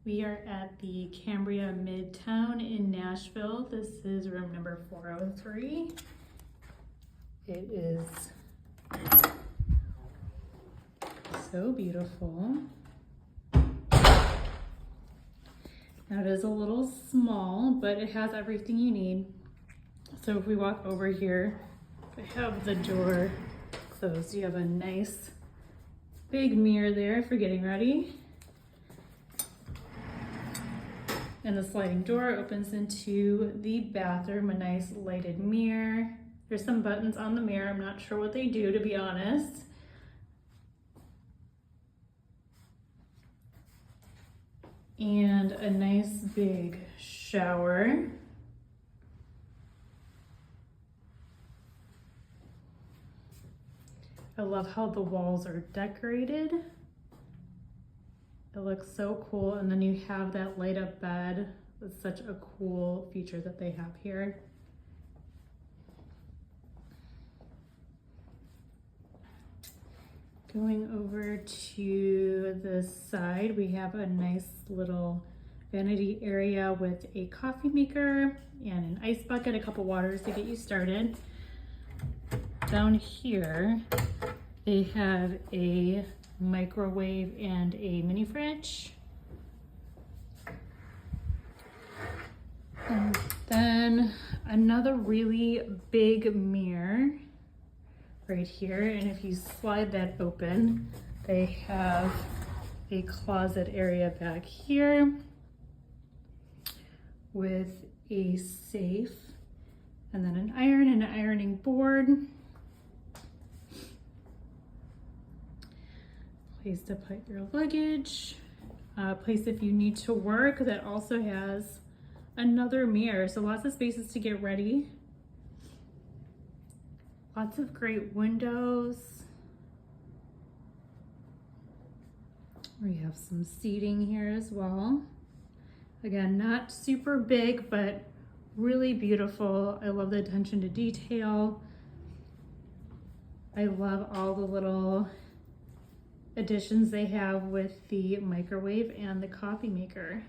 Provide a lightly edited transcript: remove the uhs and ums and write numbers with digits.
We are at the Cambria Midtown in Nashville. This is room number 403. It is so beautiful. Now it is a little small, but it has everything you need. So if we walk over here, I have the door closed. You have a nice big mirror there for getting ready. And the sliding door opens into the bathroom, a nice lighted mirror. There's some buttons on the mirror. I'm not sure what they do, to be honest. And a nice big shower. I love how the walls are decorated. It looks so cool. And then you have that light up bed. It's such a cool feature that they have here. Going over to the side, we have a nice little vanity area with a coffee maker and an ice bucket, a couple waters to get you started. Down here, they have a microwave and a mini fridge. And then another really big mirror right here. And if you slide that open, they have a closet area back here with a safe and then an iron and an ironing board. Place to put your luggage, place if you need to work. That also has another mirror, so lots of spaces to get ready. Lots of great windows. We have some seating here as well. Again, not super big, but really beautiful. I love the attention to detail. I love all the little additions they have with the microwave and the coffee maker.